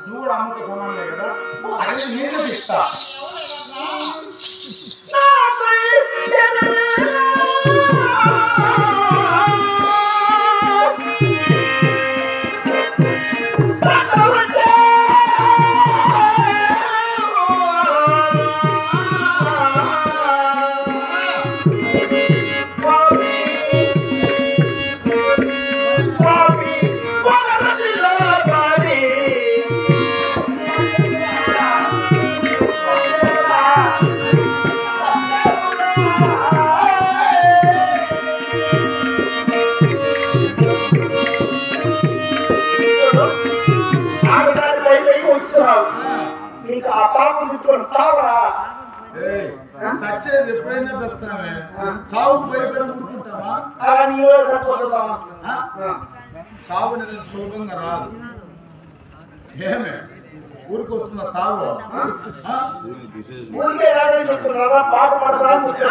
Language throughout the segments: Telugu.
నువ్వు కూడా అమ్మతో సమానమే కదా, అది నేను ఇస్తా. సచ్చేది ఎప్పుడైనా తెస్తామే, చావుకు భయపడి ఊరుకుంటామా? సాగు అనేది సులభంగా రాదు. ఏమే ఊరికి వస్తున్న సాగు రాకుంటే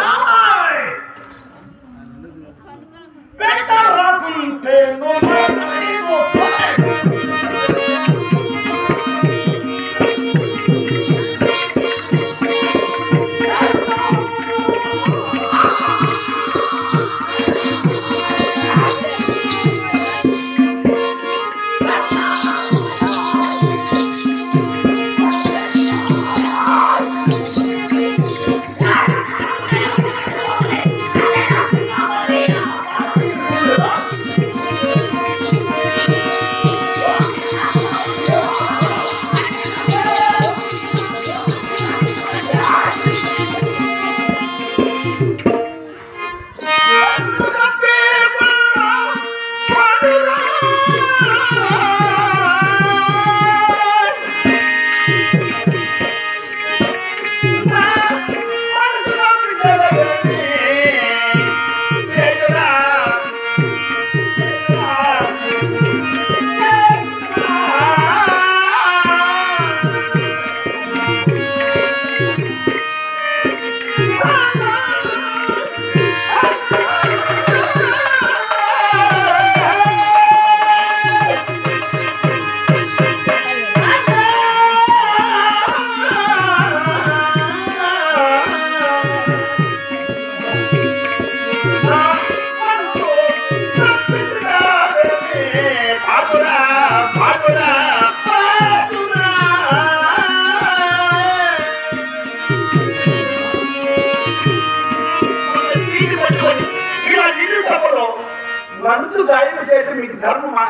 మనసు గాయం చేసి మీకు ధర్మమా?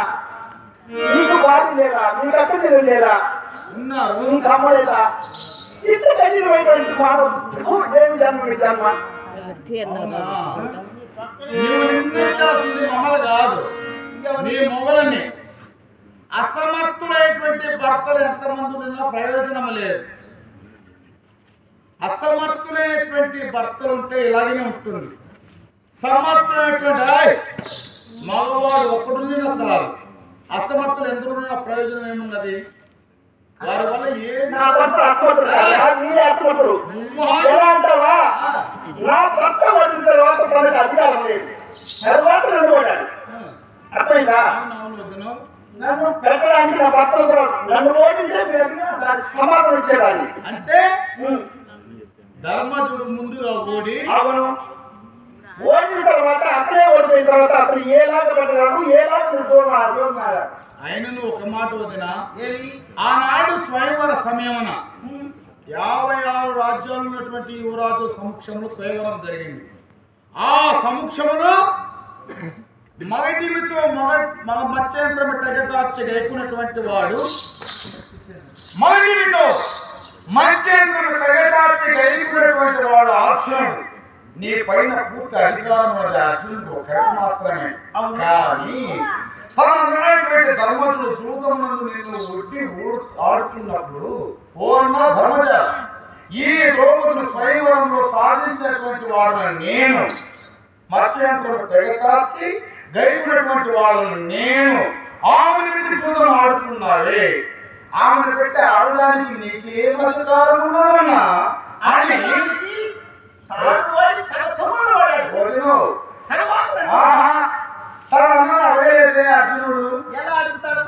నీకు భార్య లేదా? నీకు అక్క చెల్లెలు లేదా? ఉన్నారు. నీకు అమ్మ లేదా? ఇంత కఠినమైనటువంటి మానవుడు ఏమి జన్మ మీ జన్మ? నీవు నిందించాల్సింది మమ్మల్ని కాదు, నీ మొగలని. అసమర్థులైనటువంటి భర్తలు ఎంతమంది ఉన్నా ప్రయోజనం లేదు. అసమర్థులైనటువంటి భర్తలు ఉంటే ఇలాగనే ఉంటుంది. సమర్థులైనటువంటి మగవాడు ఒక్కడున్నా చాలు. అసమర్థులు ఎందుకున్న ప్రయోజనం ఏమున్నది? వారి వల్ల ఏం నన్ను పెట్టడానికి నా భర్త నన్ను ఓడించే సమాధానం ఇచ్చేదాన్ని. అంటే ధర్మజుడు ముందుగా ఓడి, అవును, ఓడిన తర్వాత అతనే ఓడిపోయిన తర్వాత అతను ఏలాగా పడ్డాడు, ఏలాగా ఆయనను ఒక మాట వదిన. ఆనాడు స్వయంవర సమయమున 56 రాజ్యాలు ఉన్నటువంటి యువరాజు సమక్షంలో స్వయంవరం జరిగింది. ఆ సమక్షములో మగటిమితో మగ మత్స్యంత్రం తెగటార్చి గైకున్నటువంటి వాడు మగటిమితో మత్స్యంత్రం తెగటార్చి గైకున్నటువంటి వాడు అర్జునుడు. నీ పైన పూర్తి అధికారం ఉన్నది అర్జునుడు ఒక్కరికి మాత్రమే. కానీ తనటువంటి ధర్మజుడు చూద్దామని నిన్ను ఒట్టి ఆడుతున్నప్పుడు పూర్ణ ధర్మజ ఈ ద్రౌపదిని స్వయంవరంలో సాధించినటువంటి వాడని నేను, మత్స్యంత్రం తెగటార్చి గైకున్నటువంటి వాళ్ళని నేను, ఆమె పెట్టి చూద్దాం ఆడుతున్నావే, ఆమెను పెట్టి ఆడడానికి నీకేం అధికారం ఉన్నదన్నా అని అడగలేదే అర్జునుడు. ఎలా అడుగుతాడు?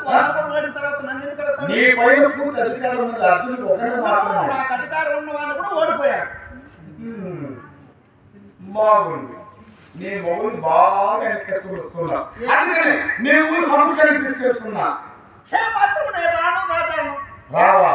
నీ పైన పూర్తి అధికారం ఉన్నది అర్జునుడు ఒకటే మాత్రమే. నాకు అధికారం ఉన్న వాళ్ళు కూడా ఓడిపోయాడు. బాగుంది. నీ మొగుడు బాగా వెనకేసుకుని వస్తున్నా, అందుకనే నేను ఊరి ఫంక్షన్కి తీసుకెళ్తున్నా. రావా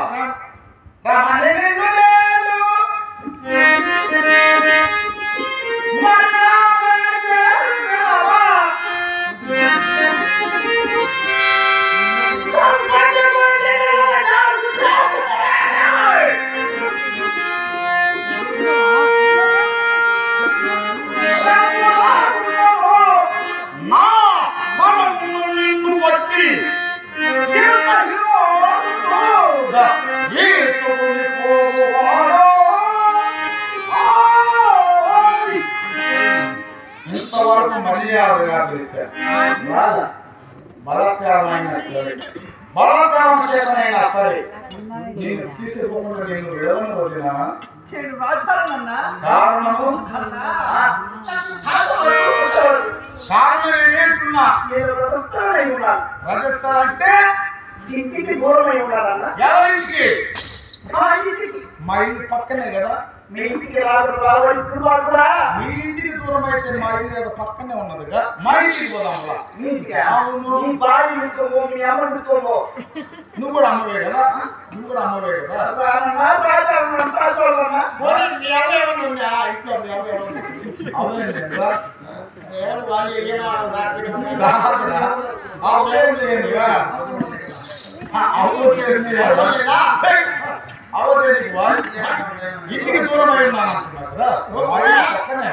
ఇంతవరకు మర్యాదగా పిలిచారు. బలాత్కారం చేతనైనా సరే నేను తీసుకోకుండా నేను విడవను వదినా. కారణము ఏమేంటున్నా రజిస్తారంటే ఇంటికి దూరమై ఉండాలన్నా. ఎవరికి? మా ఇల్లు పక్కనే కదా. మీ ఇంటికి కూడా మీ ఇంటికి దూరం అయితే మా ఇల్లు ఏదో పక్కనే ఉన్నదిగా. మా ఇంటికి పోదాం. నువ్వు కూడా అమ్మవే కదా. నువ్వు కూడా అమ్మవే కదా. ఇంటికి దూరం అయి ఉన్నాను అంటున్నా కదా. పక్కనే